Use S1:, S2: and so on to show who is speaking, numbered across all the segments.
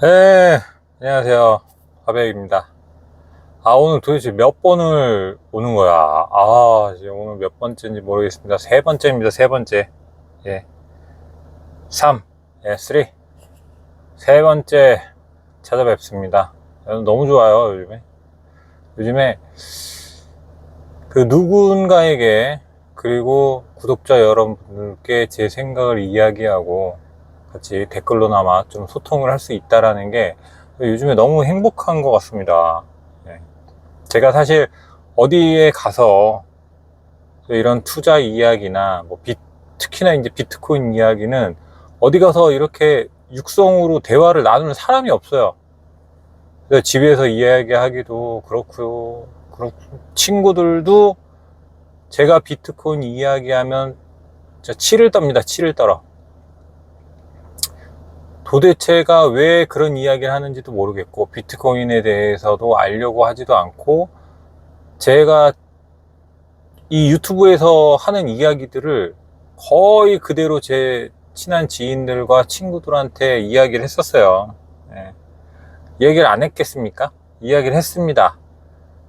S1: 네, 안녕하세요. 화백입니다. 오늘 도대체 몇 번을 오는 거야? 지금 오늘 몇 번째인지 모르겠습니다. 세 번째입니다, 세 번째. 예, 3, 3. 세 번째 찾아뵙습니다. 너무 좋아요, 요즘에. 요즘에 그 누군가에게, 그리고 구독자 여러분들께 제 생각을 이야기하고 같이 댓글로나마 좀 소통을 할 수 있다라는 게 요즘에 너무 행복한 것 같습니다. 예. 제가 사실 어디에 가서 이런 투자 이야기나 특히나 이제 비트코인 이야기는 어디 가서 이렇게 육성으로 대화를 나누는 사람이 없어요. 그래서 집에서 이야기하기도 그렇고요. 그렇고 친구들도 제가 비트코인 이야기하면 진짜 치를 떱니다. 치를 떨어. 도대체가 왜 그런 이야기를 하는지도 모르겠고 비트코인에 대해서도 알려고 하지도 않고, 제가 이 유튜브에서 하는 이야기들을 거의 그대로 제 친한 지인들과 친구들한테 이야기를 했었어요. 예. 얘기를 안 했겠습니까? 이야기를 했습니다.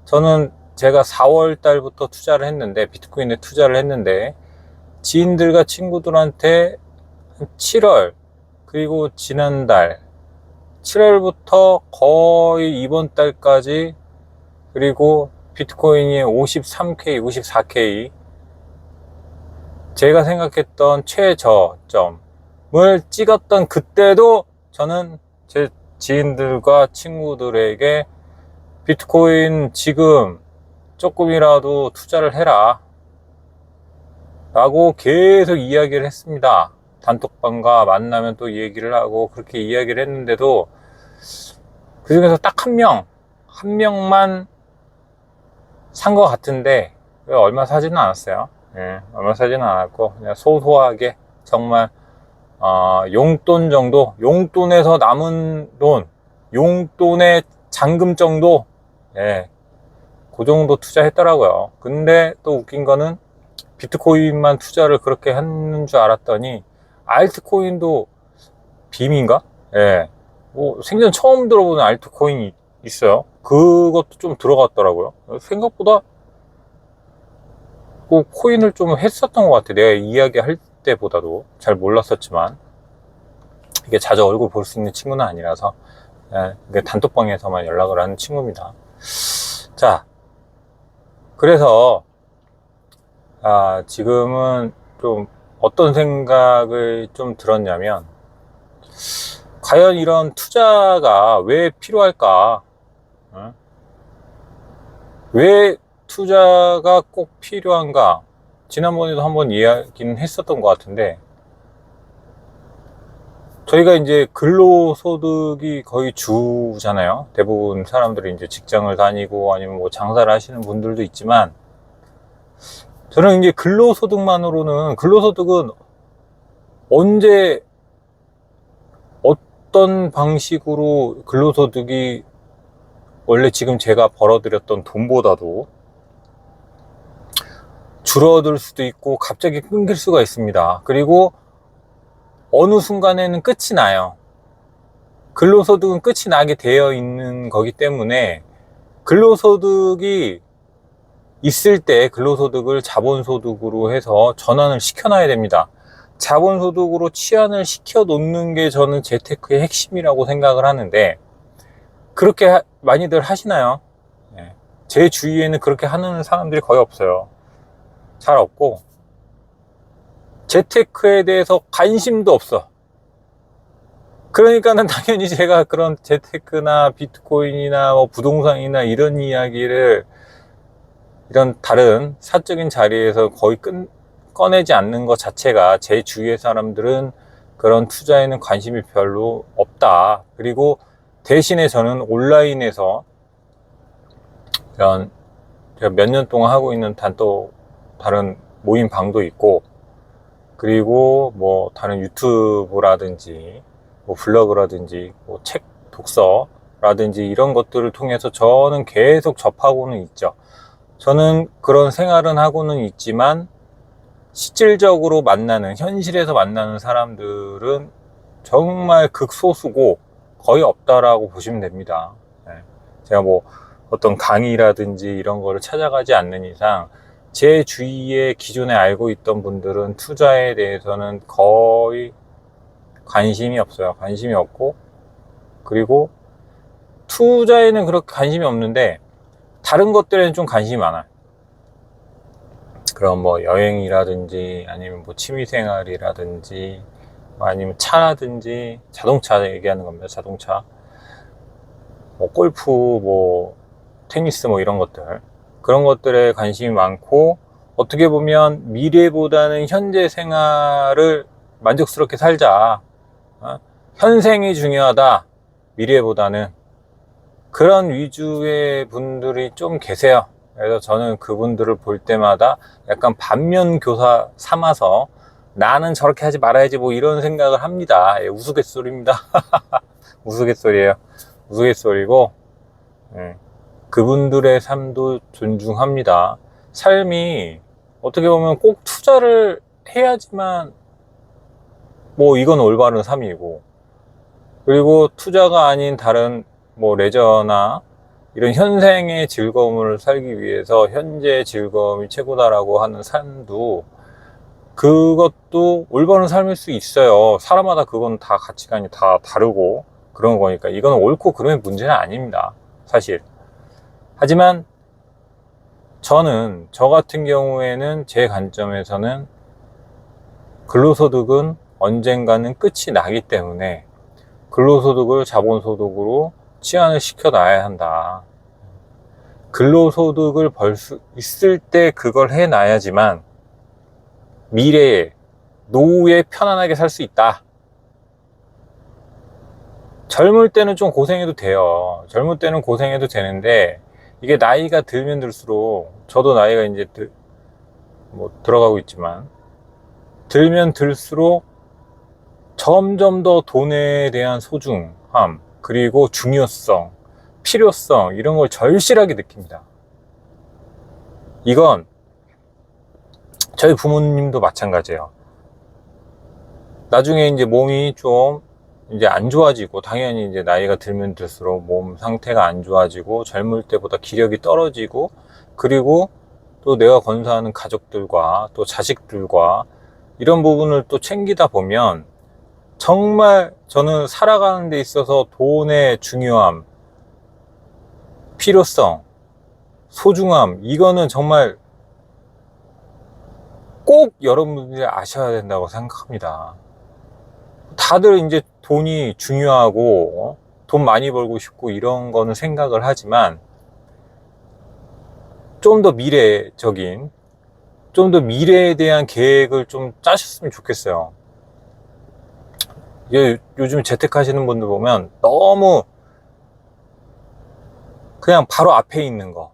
S1: 저는 제가 4월 달부터 투자를 했는데, 비트코인에 투자를 했는데, 지인들과 친구들한테 7월, 그리고 지난달 7월부터 거의 이번 달까지, 그리고 비트코인이 53K, 54K, 제가 생각했던 최저점을 찍었던 그때도 저는 제 지인들과 친구들에게 비트코인 지금 조금이라도 투자를 해라 라고 계속 이야기를 했습니다. 단톡방과 만나면 또 얘기를 하고 그렇게 이야기를 했는데도 그 중에서 딱 한 명만 산 것 같은데 얼마 사지는 않았어요. 예, 얼마 사지는 않았고 그냥 소소하게 정말 용돈 정도, 용돈에서 남은 돈, 용돈의 잔금 정도, 예, 그 정도 투자했더라고요. 근데 또 웃긴 거는 비트코인만 투자를 그렇게 하는 줄 알았더니 알트코인도 빔인가? 예, 뭐 생전 처음 들어보는 알트코인이 있어요. 그것도 좀 들어갔더라고요. 생각보다 그 코인을 좀 했었던 것 같아. 내가 이야기할 때보다도 잘 몰랐었지만, 이게 자주 얼굴 볼 수 있는 친구는 아니라서, 예, 단톡방에서만 연락을 하는 친구입니다. 자, 그래서 지금은 좀 어떤 생각을 좀 들었냐면, 과연 이런 투자가 왜 필요할까? 어? 왜 투자가 꼭 필요한가? 지난번에도 한번 이야기는 했었던 것 같은데, 저희가 이제 근로소득이 거의 주잖아요. 대부분 사람들이 이제 직장을 다니고 아니면 뭐 장사를 하시는 분들도 있지만, 저는 이제 근로소득은 언제 어떤 방식으로 근로소득이 원래 지금 제가 벌어들였던 돈보다도 줄어들 수도 있고 갑자기 끊길 수가 있습니다. 그리고 어느 순간에는 끝이 나요. 근로소득은 끝이 나게 되어 있는 거기 때문에, 근로소득이 있을 때 근로소득을 자본소득으로 해서 전환을 시켜놔야 됩니다. 자본소득으로 치환을 시켜 놓는 게 저는 재테크의 핵심이라고 생각을 하는데, 그렇게 많이들 하시나요? 네. 제 주위에는 그렇게 하는 사람들이 거의 없어요. 잘 없고, 재테크에 대해서 관심도 없어. 그러니까는 당연히 제가 그런 재테크나 비트코인이나 뭐 부동산이나 이런 이야기를 이런 다른 사적인 자리에서 거의 꺼내지 않는 것 자체가, 제 주위의 사람들은 그런 투자에는 관심이 별로 없다. 그리고 대신에 저는 온라인에서 이런, 제가 몇 년 동안 하고 있는 다른 모임 방도 있고, 그리고 뭐 다른 유튜브라든지 뭐 블로그라든지 뭐 책 독서라든지 이런 것들을 통해서 저는 계속 접하고는 있죠. 저는 그런 생활은 하고는 있지만, 현실에서 만나는 사람들은 정말 극소수고, 거의 없다라고 보시면 됩니다. 예. 제가 뭐 어떤 강의라든지 이런 거를 찾아가지 않는 이상 제 주위에 기존에 알고 있던 분들은 투자에 대해서는 거의 관심이 없어요. 관심이 없고, 그리고 투자에는 그렇게 관심이 없는데 다른 것들에는 좀 관심이 많아요. 그럼 뭐 여행이라든지 아니면 뭐 취미생활이라든지 아니면 차라든지 자동차 얘기하는 겁니다. 자동차, 뭐 골프, 뭐 테니스, 뭐 이런 것들, 그런 것들에 관심이 많고, 어떻게 보면 미래보다는 현재 생활을 만족스럽게 살자, 현생이 중요하다, 미래보다는, 그런 위주의 분들이 좀 계세요. 그래서 저는 그분들을 볼 때마다 약간 반면교사 삼아서 나는 저렇게 하지 말아야지 뭐 이런 생각을 합니다. 예, 우스갯소리입니다. 우스갯소리예요. 우스갯소리고, 예, 그분들의 삶도 존중합니다. 삶이 어떻게 보면 꼭 투자를 해야지만 뭐 이건 올바른 삶이고, 그리고 투자가 아닌 다른 뭐 레저나 이런 현생의 즐거움을 살기 위해서 현재의 즐거움이 최고다라고 하는 삶도, 그것도 올바른 삶일 수 있어요. 사람마다 그건 다 가치관이 다 다르고 그런 거니까 이건 옳고 그름의 문제는 아닙니다, 사실. 하지만 저는, 저 같은 경우에는 제 관점에서는 근로소득은 언젠가는 끝이 나기 때문에 근로소득을 자본소득으로 치환을 시켜 놔야 한다. 근로소득을 벌 수 있을 때 그걸 해 놔야지만 미래에, 노후에 편안하게 살 수 있다. 젊을 때는 좀 고생해도 돼요. 젊을 때는 고생해도 되는데, 이게 나이가 들면 들수록, 저도 나이가 이제 뭐 들어가고 있지만, 들면 들수록 점점 더 돈에 대한 소중함, 그리고 중요성, 필요성, 이런 걸 절실하게 느낍니다. 이건 저희 부모님도 마찬가지예요. 나중에 이제 몸이 좀 이제 안 좋아지고, 당연히 이제 나이가 들면 들수록 몸 상태가 안 좋아지고, 젊을 때보다 기력이 떨어지고, 그리고 또 내가 건사하는 가족들과 또 자식들과 이런 부분을 또 챙기다 보면, 정말 저는 살아가는 데 있어서 돈의 중요함, 필요성, 소중함, 이거는 정말 꼭 여러분들이 아셔야 된다고 생각합니다. 다들 이제 돈이 중요하고 돈 많이 벌고 싶고 이런 거는 생각을 하지만, 좀 더 미래적인, 좀 더 미래에 대한 계획을 좀 짜셨으면 좋겠어요. 이게 요즘 재테크하시는 분들 보면 너무 그냥 바로 앞에 있는 거,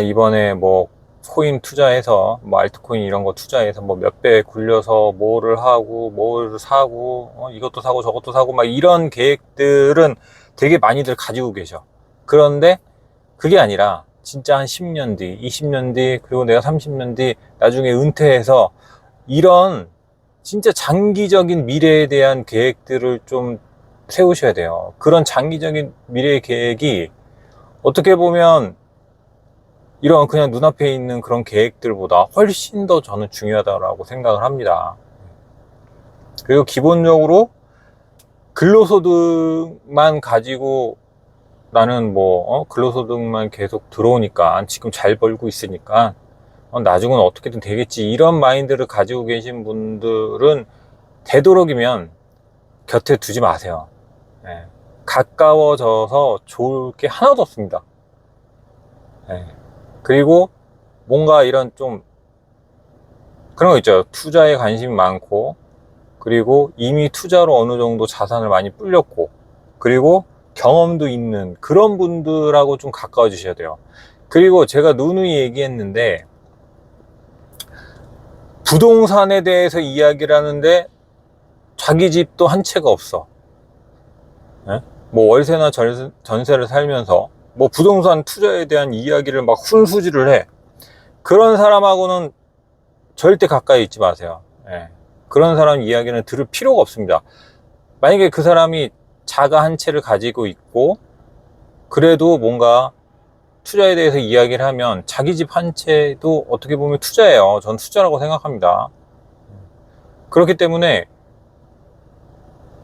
S1: 이번에 뭐 코인 투자해서, 뭐 알트코인 이런 거 투자해서 뭐 몇 배 굴려서 뭐를 하고 뭐를 사고, 이것도 사고 저것도 사고 막 이런 계획들은 되게 많이들 가지고 계셔. 그런데 그게 아니라 진짜 한 10년 뒤, 20년 뒤, 그리고 내가 30년 뒤 나중에 은퇴해서 이런 진짜 장기적인 미래에 대한 계획들을 좀 세우셔야 돼요. 그런 장기적인 미래 계획이 어떻게 보면 이런 그냥 눈앞에 있는 그런 계획들보다 훨씬 더 저는 중요하다고 생각을 합니다. 그리고 기본적으로 근로소득만 가지고 나는 뭐 근로소득만 계속 들어오니까 지금 잘 벌고 있으니까 나중은 어떻게든 되겠지, 이런 마인드를 가지고 계신 분들은 되도록이면 곁에 두지 마세요. 예. 가까워져서 좋을 게 하나도 없습니다. 예. 그리고 뭔가 이런 좀 그런 거 있죠. 투자에 관심이 많고, 그리고 이미 투자로 어느 정도 자산을 많이 불렸고, 그리고 경험도 있는 그런 분들하고 좀 가까워지셔야 돼요. 그리고 제가 누누이 얘기했는데, 부동산에 대해서 이야기를 하는데 자기 집도 한 채가 없어. 예? 뭐 월세나 전세를 살면서 뭐 부동산 투자에 대한 이야기를 막 훈수지를 해. 그런 사람하고는 절대 가까이 있지 마세요. 예. 그런 사람 이야기는 들을 필요가 없습니다. 만약에 그 사람이 자가 한 채를 가지고 있고 그래도 뭔가 투자에 대해서 이야기를 하면 자기 집 한 채도 어떻게 보면 투자예요. 전 투자라고 생각합니다. 그렇기 때문에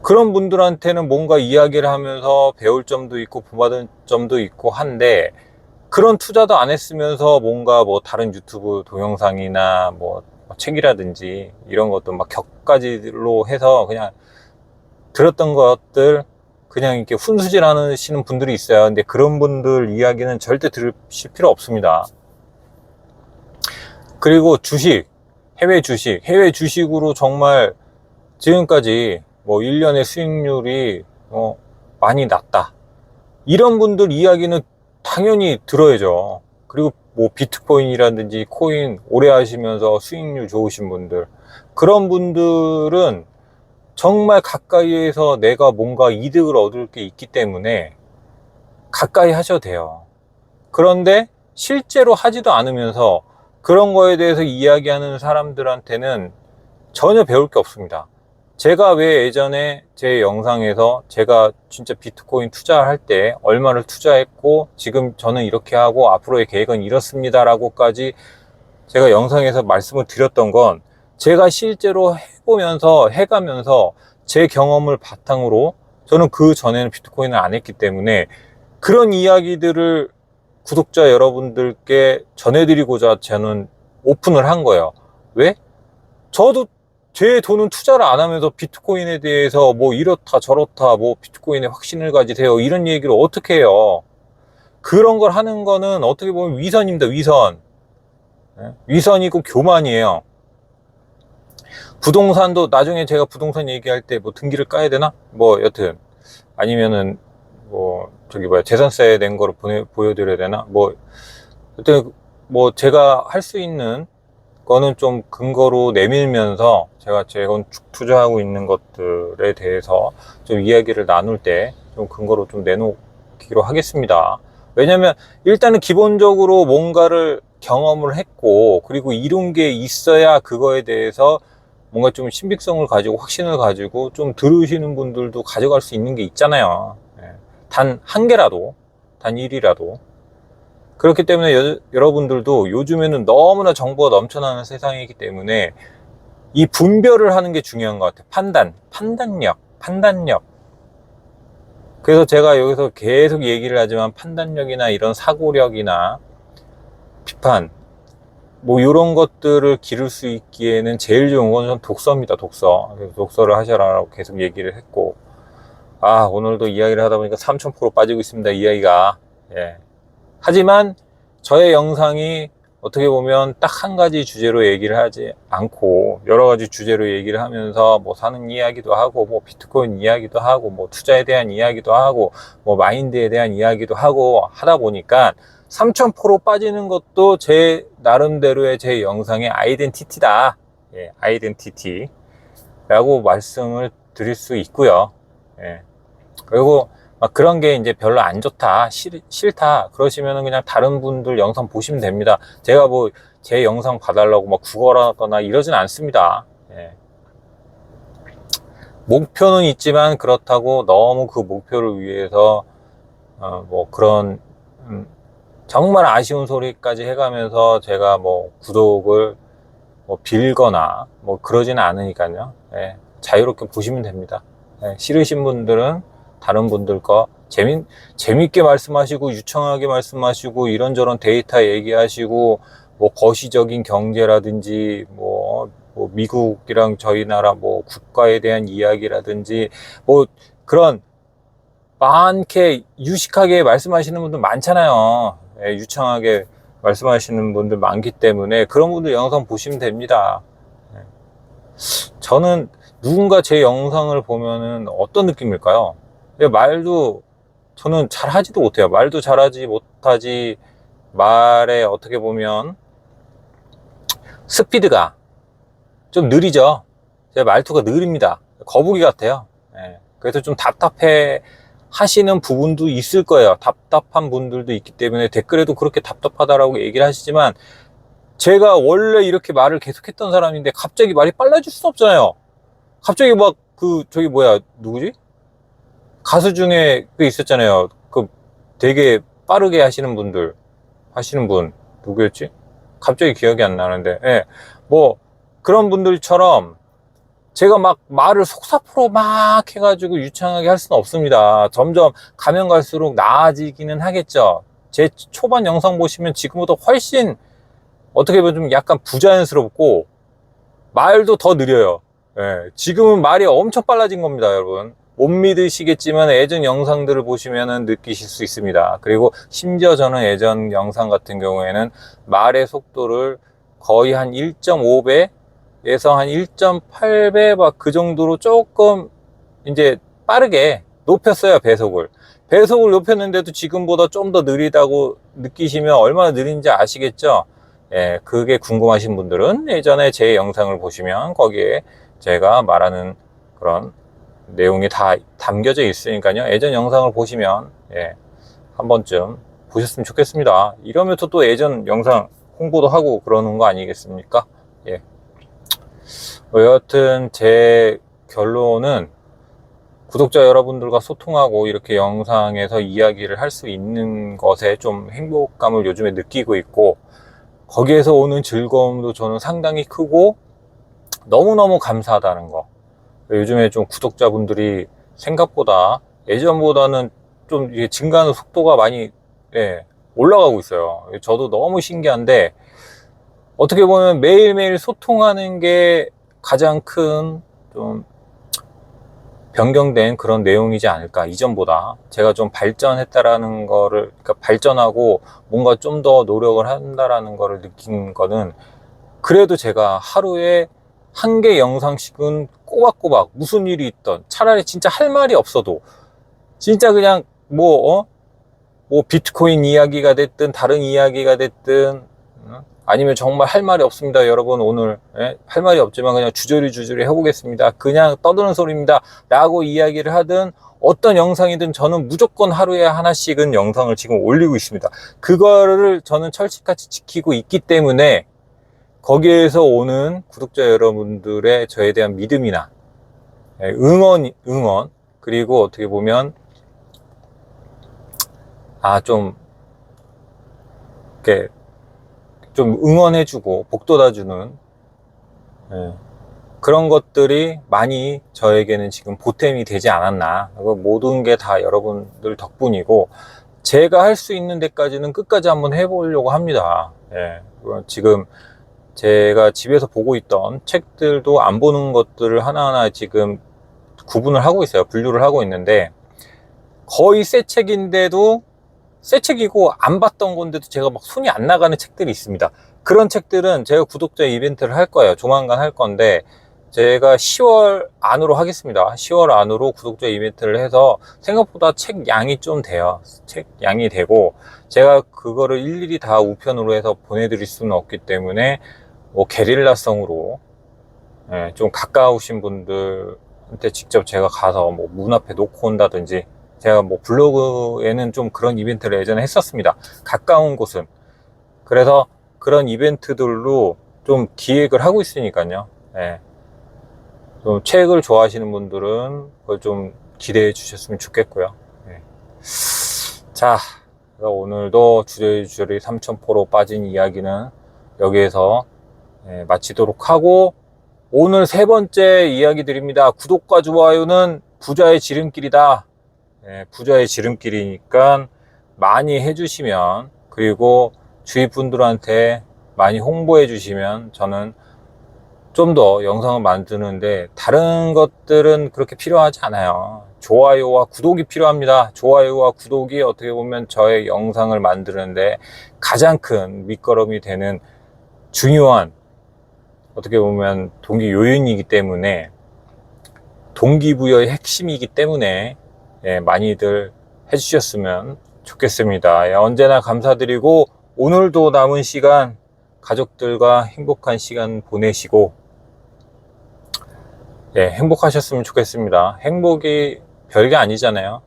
S1: 그런 분들한테는 뭔가 이야기를 하면서 배울 점도 있고 본받은 점도 있고 한데 그런 투자도 안 했으면서 뭔가 뭐 다른 유튜브 동영상이나 뭐 책이라든지 이런 것도 막 격가지로 해서 그냥 들었던 것들 그냥 이렇게 훈수질 하시는 분들이 있어요. 근데 그런 분들 이야기는 절대 들으실 필요 없습니다. 그리고 해외 주식으로 정말 지금까지 뭐 1년의 수익률이 많이 났다. 이런 분들 이야기는 당연히 들어야죠. 그리고 뭐 비트코인이라든지 코인 오래 하시면서 수익률 좋으신 분들, 그런 분들은 정말 가까이에서 내가 뭔가 이득을 얻을 게 있기 때문에 가까이 하셔도 돼요. 그런데 실제로 하지도 않으면서 그런 거에 대해서 이야기하는 사람들한테는 전혀 배울 게 없습니다. 제가 왜 예전에 제 영상에서 제가 진짜 비트코인 투자할 때 얼마를 투자했고 지금 저는 이렇게 하고 앞으로의 계획은 이렇습니다 라고까지 제가 영상에서 말씀을 드렸던 건 제가 실제로 해가면서 제 경험을 바탕으로 저는 그 전에는 비트코인을 안 했기 때문에 그런 이야기들을 구독자 여러분들께 전해드리고자 저는 오픈을 한 거예요. 왜? 저도 제 돈은 투자를 안 하면서 비트코인에 대해서 뭐 이렇다 저렇다 뭐 비트코인에 확신을 가지세요 이런 얘기를 어떻게 해요? 그런 걸 하는 거는 어떻게 보면 위선입니다. 위선이고 교만이에요. 부동산도 나중에 제가 부동산 얘기할 때 뭐 등기를 까야 되나? 뭐 여튼 아니면은 뭐 재산세 낸 거를 보여드려야 되나? 뭐 여튼 뭐 제가 할 수 있는 거는 좀 근거로 내밀면서 제가 재건축 투자하고 있는 것들에 대해서 좀 이야기를 나눌 때 좀 근거로 좀 내놓기로 하겠습니다. 왜냐면 일단은 기본적으로 뭔가를 경험을 했고 그리고 이룬 게 있어야 그거에 대해서 뭔가 좀 신빙성을 가지고 확신을 가지고 좀 들으시는 분들도 가져갈 수 있는 게 있잖아요. 단 한 개라도, 단 1이라도. 그렇기 때문에 여러분들도 요즘에는 너무나 정보가 넘쳐나는 세상이기 때문에 이 분별을 하는 게 중요한 것 같아요. 판단력. 그래서 제가 여기서 계속 얘기를 하지만 판단력이나 이런 사고력이나 비판, 뭐 이런 것들을 기를 수 있기에는 제일 좋은 건 전 독서입니다. 그래서 독서를 하셔라라고 계속 얘기를 했고, 오늘도 이야기를 하다 보니까 3000% 빠지고 있습니다. 이야기가. 예. 하지만 저의 영상이 어떻게 보면 딱 한 가지 주제로 얘기를 하지 않고 여러 가지 주제로 얘기를 하면서 뭐 사는 이야기도 하고 뭐 비트코인 이야기도 하고 뭐 투자에 대한 이야기도 하고 뭐 마인드에 대한 이야기도 하고 하다 보니까 3000% 빠지는 것도 제 나름대로의 제 영상의 아이덴티티다. 예, 아이덴티티라고 말씀을 드릴 수 있고요. 예. 그리고 막 그런 게 이제 별로 안 좋다, 싫다 그러시면은 그냥 다른 분들 영상 보시면 됩니다. 제가 뭐 제 영상 봐달라고 막 구걸하거나 이러진 않습니다. 예. 목표는 있지만 그렇다고 너무 그 목표를 위해서 뭐 그런 정말 아쉬운 소리까지 해가면서 제가 뭐 구독을 뭐 빌거나 뭐 그러지는 않으니까요. 예. 자유롭게 보시면 됩니다. 예. 싫으신 분들은 다른 분들 거 재밌게 말씀하시고 유창하게 말씀하시고 이런저런 데이터 얘기하시고 뭐 거시적인 경제라든지 뭐 미국이랑 저희 나라 뭐 국가에 대한 이야기라든지 뭐 그런 많게 유식하게 말씀하시는 분들 많잖아요. 예, 유창하게 말씀하시는 분들 많기 때문에 그런 분들 영상 보시면 됩니다. 예. 저는 누군가 제 영상을 보면은 어떤 느낌일까요? 말도 저는 잘하지도 못해요. 말도 잘하지 못하지 말에 어떻게 보면 스피드가 좀 느리죠. 제 말투가 느립니다. 거북이 같아요. 예. 그래서 좀 답답해 하시는 부분도 있을 거예요. 답답한 분들도 있기 때문에 댓글에도 그렇게 답답하다라고 얘기를 하시지만 제가 원래 이렇게 말을 계속했던 사람인데 갑자기 말이 빨라질 수는 없잖아요. 갑자기 막 누구지? 가수 중에 그 있었잖아요. 그 되게 빠르게 하시는 분 누구였지? 갑자기 기억이 안 나는데, 예. 뭐 그런 분들처럼 제가 막 말을 속사포로 막 해가지고 유창하게 할 수는 없습니다. 점점 가면 갈수록 나아지기는 하겠죠. 제 초반 영상 보시면 지금보다 훨씬 어떻게 보면 좀 약간 부자연스럽고 말도 더 느려요. 예, 지금은 말이 엄청 빨라진 겁니다, 여러분. 못 믿으시겠지만 예전 영상들을 보시면 느끼실 수 있습니다. 그리고 심지어 저는 예전 영상 같은 경우에는 말의 속도를 거의 한 1.5배에서 한 1.8배 막 그 정도로 조금 이제 빠르게 높였어요, 배속을. 배속을 높였는데도 지금보다 좀 더 느리다고 느끼시면 얼마나 느린지 아시겠죠? 예, 그게 궁금하신 분들은 예전에 제 영상을 보시면 거기에 제가 말하는 그런 내용이 다 담겨져 있으니까요. 예전 영상을 보시면 예, 한 번쯤 보셨으면 좋겠습니다. 이러면서 또 예전 영상 홍보도 하고 그러는 거 아니겠습니까? 예. 여하튼 제 결론은 구독자 여러분들과 소통하고 이렇게 영상에서 이야기를 할 수 있는 것에 좀 행복감을 요즘에 느끼고 있고, 거기에서 오는 즐거움도 저는 상당히 크고 너무너무 감사하다는 거. 요즘에 좀 구독자분들이 생각보다 예전보다는 좀 증가하는 속도가 많이 예, 올라가고 있어요. 저도 너무 신기한데, 어떻게 보면 매일매일 소통하는 게 가장 큰 좀 변경된 그런 내용이지 않을까. 이전보다 제가 좀 발전했다라는 거를, 그러니까 발전하고 뭔가 좀 더 노력을 한다라는 거를 느낀 거는, 그래도 제가 하루에 한 개 영상씩은 꼬박꼬박 무슨 일이 있던, 차라리 진짜 할 말이 없어도 진짜 그냥 뭐 비트코인 이야기가 됐든 다른 이야기가 됐든, 아니면 정말 할 말이 없습니다 여러분, 오늘 할 말이 없지만 그냥 주저리 해보겠습니다, 그냥 떠드는 소리입니다 라고 이야기를 하든, 어떤 영상이든 저는 무조건 하루에 하나씩은 영상을 지금 올리고 있습니다. 그거를 저는 철칙같이 지키고 있기 때문에 거기에서 오는 구독자 여러분들의 저에 대한 믿음이나 응원, 그리고 어떻게 보면 좀 이렇게 좀 응원해주고 복돋아주는 그런 것들이 많이 저에게는 지금 보탬이 되지 않았나. 모든 게 다 여러분들 덕분이고, 제가 할 수 있는 데까지는 끝까지 한번 해보려고 합니다. 지금 제가 집에서 보고 있던 책들도 안 보는 것들을 하나하나 지금 구분을 하고 있어요. 분류를 하고 있는데, 거의 새 책인데도, 새 책이고 안 봤던 건데도 제가 막 손이 안 나가는 책들이 있습니다. 그런 책들은 제가 구독자 이벤트를 할 거예요. 조만간 할 건데, 제가 10월 안으로 하겠습니다. 10월 안으로 구독자 이벤트를 해서 생각보다 책 양이 좀 돼요. 책 양이 되고, 제가 그거를 일일이 다 우편으로 해서 보내드릴 수는 없기 때문에 게릴라성으로 좀 가까우신 분들한테 직접 제가 가서 문 앞에 놓고 온다든지, 제가 블로그에는 좀 그런 이벤트를 예전에 했었습니다. 가까운 곳은. 그래서 그런 이벤트들로 좀 기획을 하고 있으니까요. 좀 책을 좋아하시는 분들은 그걸 좀 기대해 주셨으면 좋겠고요. 자, 오늘도 주저리 삼천포로 빠진 이야기는 여기에서 마치도록 하고, 오늘 세 번째 이야기 드립니다. 구독과 좋아요는 부자의 지름길이다. 부자의 지름길이니까 많이 해주시면, 그리고 주위 분들한테 많이 홍보해 주시면 저는 좀 더 영상을 만드는데, 다른 것들은 그렇게 필요하지 않아요. 좋아요와 구독이 필요합니다. 좋아요와 구독이 어떻게 보면 저의 영상을 만드는데 가장 큰 밑거름이 되는 중요한, 어떻게 보면 동기 요인이기 때문에, 동기부여의 핵심이기 때문에 많이들 해주셨으면 좋겠습니다. 언제나 감사드리고, 오늘도 남은 시간 가족들과 행복한 시간 보내시고 행복하셨으면 좋겠습니다. 행복이 별게 아니잖아요.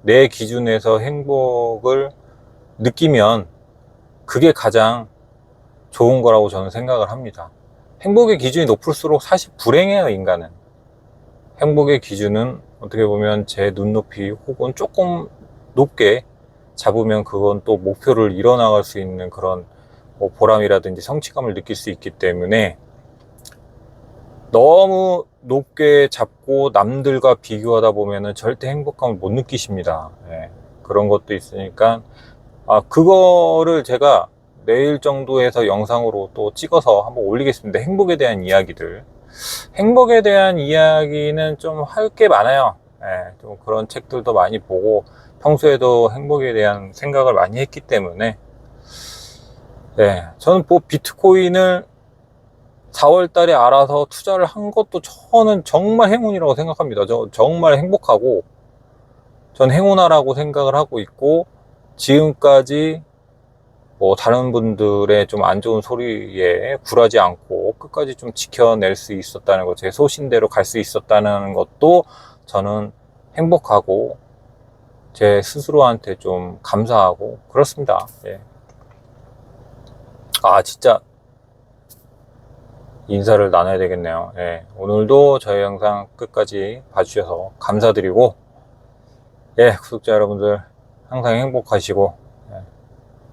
S1: 내 기준에서 행복을 느끼면 그게 가장 좋은 거라고 저는 생각을 합니다. 행복의 기준이 높을수록 사실 불행해요, 인간은. 행복의 기준은 어떻게 보면 제 눈높이 혹은 조금 높게 잡으면 그건 또 목표를 이뤄나갈 수 있는 그런 뭐 보람이라든지 성취감을 느낄 수 있기 때문에 너무 높게 잡고 남들과 비교하다 보면은 절대 행복감을 못 느끼십니다. 예, 그런 것도 있으니까 그거를 제가 내일 정도에서 영상으로 또 찍어서 한번 올리겠습니다. 행복에 대한 이야기들. 행복에 대한 이야기는 좀 할 게 많아요. 예, 좀 그런 책들도 많이 보고 평소에도 행복에 대한 생각을 많이 했기 때문에 예, 저는 뭐 비트코인을 4월 달에 알아서 투자를 한 것도 저는 정말 행운이라고 생각합니다. 저 정말 행복하고 전 행운아라고 생각을 하고 있고 지금까지 뭐 다른 분들의 좀 안 좋은 소리에 굴하지 않고 끝까지 좀 지켜낼 수 있었다는 것, 제 소신대로 갈 수 있었다는 것도 저는 행복하고 제 스스로한테 좀 감사하고 그렇습니다. 예. 진짜 인사를 나눠야 되겠네요. 예. 오늘도 저희 영상 끝까지 봐주셔서 감사드리고, 예, 구독자 여러분들 항상 행복하시고, 예,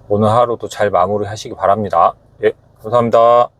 S1: 오늘 하루도 잘 마무리 하시기 바랍니다. 예, 감사합니다.